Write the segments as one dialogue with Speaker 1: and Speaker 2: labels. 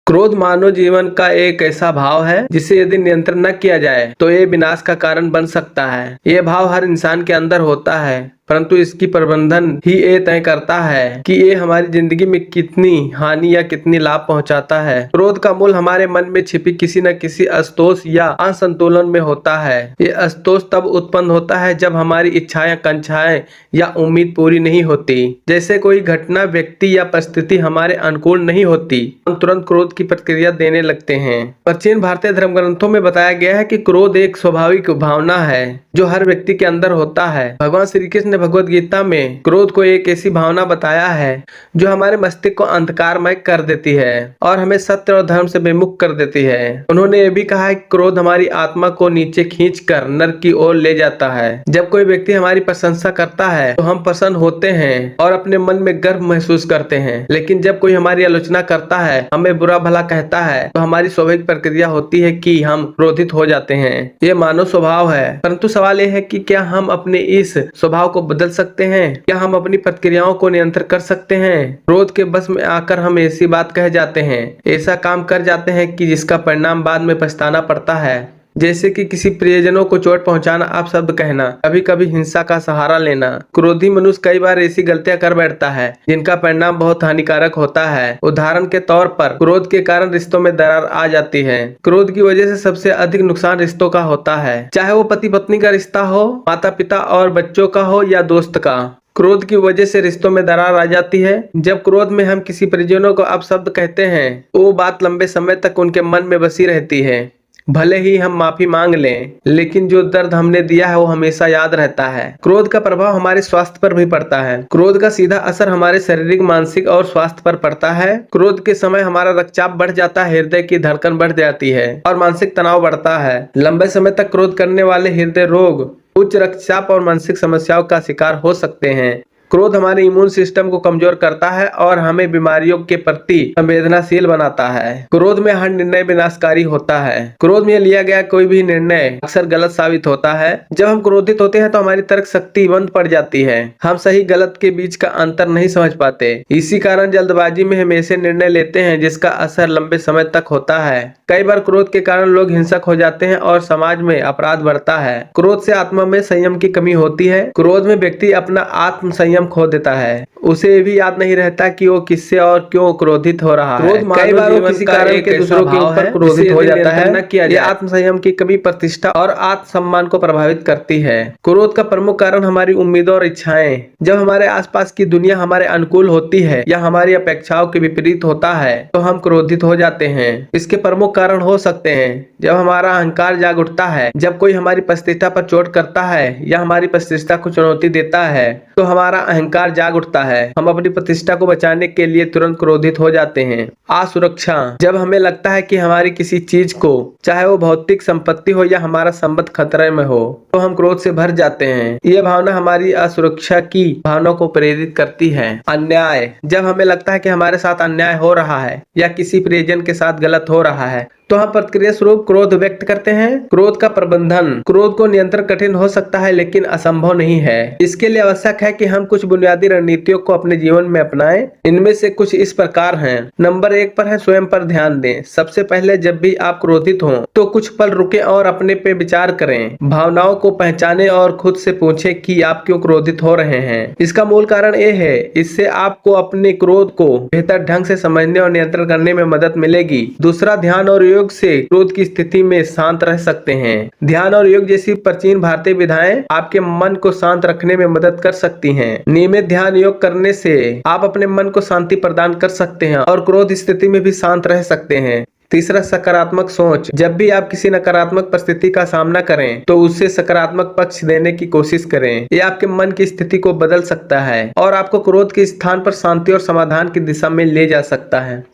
Speaker 1: क्रोध मानव जीवन का एक ऐसा भाव है जिसे यदि नियंत्रण न किया जाए तो ये विनाश का कारण बन सकता है। ये भाव हर इंसान के अंदर होता है, परंतु इसकी प्रबंधन ही ये तय करता है कि ये हमारी जिंदगी में कितनी हानि या कितनी लाभ पहुंचाता है। क्रोध का मूल हमारे मन में छिपी किसी न किसी असंतोष या असंतुलन में होता है। ये असंतोष तब उत्पन्न होता है जब हमारी इच्छाएं, आकांक्षाएं या उम्मीद पूरी नहीं होती। जैसे कोई घटना, व्यक्ति या परिस्थिति हमारे अनुकूल नहीं होती, हम तुरंत क्रोध की प्रतिक्रिया देने लगते हैं। प्राचीन भारतीय धर्म ग्रंथों में बताया गया है कि क्रोध एक स्वाभाविक भावना है जो हर व्यक्ति के अंदर होता है। भगवान श्री कृष्ण ने भगवद गीता में क्रोध को एक ऐसी भावना बताया है जो हमारे मस्तिष्क को अंधकारमय कर देती है और हमें सत्य और धर्म से विमुख कर देती है। उन्होंने ये भी कहा है कि क्रोध हमारी आत्मा को नीचे खींचकर नरक की ओर ले जाता है। जब कोई व्यक्ति हमारी प्रशंसा करता है तो हम प्रसन्न होते हैं और अपने मन में गर्व महसूस करते हैं, लेकिन जब कोई हमारी आलोचना करता है, हमें बुरा भला कहता है, तो हमारी स्वाभाविक प्रक्रिया होती है कि हम क्रोधित हो जाते हैं। ये मानव स्वभाव है, परंतु सवाल यह है कि क्या हम अपने इस स्वभाव को बदल सकते हैं? क्या हम अपनी प्रतिक्रियाओं को नियंत्रण कर सकते हैं? क्रोध के बस में आकर हम ऐसी बात कह जाते हैं, ऐसा काम कर जाते हैं कि जिसका परिणाम बाद में पछताना पड़ता है। जैसे कि किसी प्रियजनों को चोट पहुंचाना, अपशब्द कहना, कभी कभी हिंसा का सहारा लेना। क्रोधी मनुष्य कई बार ऐसी गलतियां कर बैठता है जिनका परिणाम बहुत हानिकारक होता है। उदाहरण के तौर पर क्रोध के कारण रिश्तों में दरार आ जाती है। क्रोध की वजह से सबसे अधिक नुकसान रिश्तों का होता है, चाहे वो पति पत्नी का रिश्ता हो, माता पिता और बच्चों का हो या दोस्त का। क्रोध की वजह से रिश्तों में दरार आ जाती है। जब क्रोध में हम किसी परिजनों को अपशब्द कहते हैं, वो बात लंबे समय तक उनके मन में बसी रहती है। भले ही हम माफी मांग लें, लेकिन जो दर्द हमने दिया है वो हमेशा याद रहता है। क्रोध का प्रभाव हमारे स्वास्थ्य पर भी पड़ता है। क्रोध का सीधा असर हमारे शारीरिक, मानसिक और स्वास्थ्य पर पड़ता है। क्रोध के समय हमारा रक्तचाप बढ़ जाता है, हृदय की धड़कन बढ़ जाती है और मानसिक तनाव बढ़ता है। लंबे समय तक क्रोध करने वाले हृदय रोग, उच्च रक्तचाप और मानसिक समस्याओं का शिकार हो सकते हैं। क्रोध हमारे इम्यून सिस्टम को कमजोर करता है और हमें बीमारियों के प्रति संवेदनशील बनाता है। क्रोध में हर निर्णय विनाशकारी होता है। क्रोध में लिया गया कोई भी निर्णय अक्सर गलत साबित होता है। जब हम क्रोधित होते हैं तो हमारी तर्क शक्ति बंद पड़ जाती है। हम सही गलत के बीच का अंतर नहीं समझ पाते। इसी कारण जल्दबाजी में हम ऐसे निर्णय लेते हैं जिसका असर लंबे समय तक होता है। कई बार क्रोध के कारण लोग हिंसक हो जाते हैं और समाज में अपराध बढ़ता है। क्रोध से आत्मा में संयम की कमी होती है। क्रोध में व्यक्ति अपना आत्म संयम खो देता है। उसे भी याद नहीं रहता कि वो किससे और क्यों क्रोधित हो रहा है। कई बार वो किसी कारण के दूसरों के ऊपर क्रोधित हो जाता है। न किया जाए, आत्म संयम की कमी प्रतिष्ठा और आत्मसम्मान को प्रभावित करती है। क्रोध का प्रमुख कारण हमारी उम्मीदों और इच्छाएं। जब हमारे आसपास की दुनिया हमारे अनुकूल होती है या हमारी अपेक्षाओं के विपरीत होता है तो हम क्रोधित हो जाते हैं। इसके प्रमुख कारण हो सकते हैं जब हमारा अहंकार जाग उठता है, जब कोई हमारी प्रतिष्ठा पर चोट करता है या हमारी प्रतिष्ठा को चुनौती देता है तो हमारा अहंकार जाग उठता है। हम अपनी प्रतिष्ठा को बचाने के लिए तुरंत क्रोधित हो जाते हैं। असुरक्षा, जब हमें लगता है कि हमारी किसी चीज को, चाहे वो भौतिक संपत्ति हो या हमारा संबंध खतरे में हो, तो हम क्रोध से भर जाते हैं। यह भावना हमारी असुरक्षा की भावना को प्रेरित करती है। अन्याय, जब हमें लगता है कि हमारे साथ अन्याय हो रहा है या किसी प्रियजन के साथ गलत हो रहा है तो हम प्रतिक्रिया स्वरूप क्रोध व्यक्त करते हैं। क्रोध का प्रबंधन, क्रोध को नियंत्रण कठिन हो सकता है लेकिन असंभव नहीं है। इसके लिए आवश्यक है कि हम कुछ बुनियादी रणनीतियों को अपने जीवन में अपनाएं। इनमें से कुछ इस प्रकार हैं। नंबर 1 पर है स्वयं पर ध्यान दें। सबसे पहले जब भी आप क्रोधित हों तो कुछ पल रुकें और अपने पे विचार करें। भावनाओं को पहचानें और खुद से पूछें कि आप क्यों क्रोधित हो रहे हैं। इसका मूल कारण ये है, इससे आपको अपने क्रोध को बेहतर ढंग से समझने और नियंत्रण करने में मदद मिलेगी। दूसरा, ध्यान और योग से क्रोध की स्थिति में शांत रह सकते हैं। ध्यान और योग जैसी प्राचीन भारतीय विधाएं आपके मन को शांत रखने में मदद कर सकती हैं। नियमित ध्यान योग करने से आप अपने मन को शांति प्रदान कर सकते हैं और क्रोध स्थिति में भी शांत रह सकते हैं। तीसरा, सकारात्मक सोच, जब भी आप किसी नकारात्मक परिस्थिति का सामना करें तो उससे सकारात्मक पक्ष देने की कोशिश करें। यह आपके मन की स्थिति को बदल सकता है और आपको क्रोध के स्थान पर शांति और समाधान की दिशा में ले जा सकता है।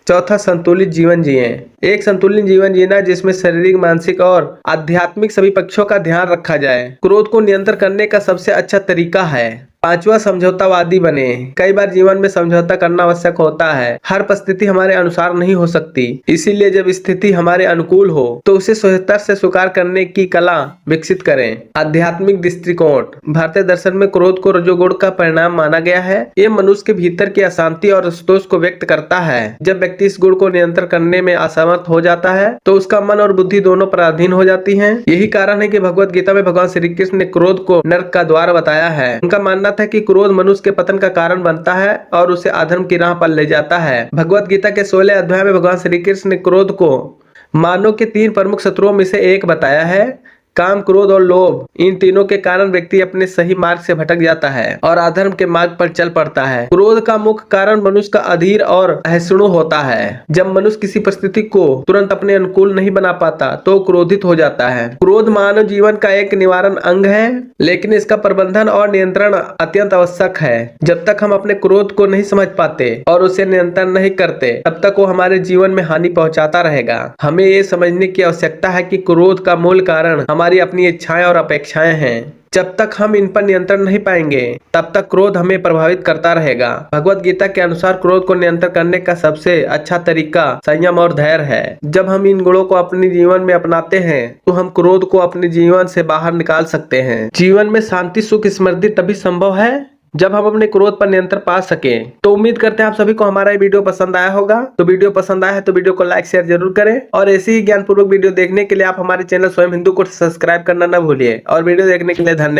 Speaker 1: चौथा, संतुलित जीवन जिएं। एक संतुलित जीवन जीना जिसमें शारीरिक, मानसिक और आध्यात्मिक सभी पक्षों का ध्यान रखा जाए। क्रोध को नियंत्रण करने का सबसे अच्छा तरीका है 5वां, समझौतावादी बने। कई बार जीवन में समझौता करना आवश्यक होता है। हर परिस्थिति हमारे अनुसार नहीं हो सकती, इसीलिए जब स्थिति हमारे अनुकूल हो तो उसे सहजता से स्वीकार करने की कला विकसित करें। आध्यात्मिक दृष्टिकोण। भारतीय दर्शन में क्रोध को रजोगुण का परिणाम माना गया है। ये मनुष्य के भीतर की अशांति और असंतोष को व्यक्त करता है। जब व्यक्ति इस गुण को नियंत्रण करने में असमर्थ हो जाता है तो उसका मन और बुद्धि दोनों पराधीन हो जाती हैं। यही कारण है कि भगवत गीता में भगवान श्री कृष्ण ने क्रोध को नरक का द्वार बताया है। उनका मानना था कि क्रोध मनुष्य के पतन का कारण बनता है और उसे अधर्म की राह पर ले जाता है। भगवत गीता के 16 अध्याय में भगवान श्री कृष्ण ने क्रोध को मानव के 3 प्रमुख शत्रुओं में से एक बताया है। काम, क्रोध और लोभ, इन तीनों के कारण व्यक्ति अपने सही मार्ग से भटक जाता है और अधर्म के मार्ग पर चल पड़ता है। क्रोध का मुख्य कारण मनुष्य का अधीर और असहिष्णु होता है। जब मनुष्य किसी परिस्थिति को तुरंत अपने अनुकूल नहीं बना पाता तो क्रोधित हो जाता है। क्रोध मानव जीवन का एक निवारण अंग है, लेकिन इसका प्रबंधन और नियंत्रण अत्यंत आवश्यक है। जब तक हम अपने क्रोध को नहीं समझ पाते और उसे नियंत्रण नहीं करते, तब तक वो हमारे जीवन में हानि पहुंचाता रहेगा। हमें ये समझने की आवश्यकता है कि क्रोध का मूल कारण हमारी अपनी इच्छाएं और अपेक्षाएं हैं। जब तक हम इन पर नियंत्रण नहीं पाएंगे, तब तक क्रोध हमें प्रभावित करता रहेगा। भगवत गीता के अनुसार क्रोध को नियंत्रण करने का सबसे अच्छा तरीका संयम और धैर्य है। जब हम इन गुणों को अपने जीवन में अपनाते हैं तो हम क्रोध को अपने जीवन से बाहर निकाल सकते हैं। जीवन में शांति, सुख, समृद्धि तभी संभव है जब हम अपने क्रोध पर नियंत्रण पा सके। तो उम्मीद करते हैं आप सभी को हमारा ये वीडियो पसंद आया होगा। तो वीडियो पसंद आया है तो वीडियो को लाइक शेयर जरूर करें और ऐसे ही ज्ञानपूर्वक वीडियो देखने के लिए आप हमारे चैनल स्वयं हिंदू को सब्सक्राइब करना न भूलिए। और वीडियो देखने के लिए धन्यवाद।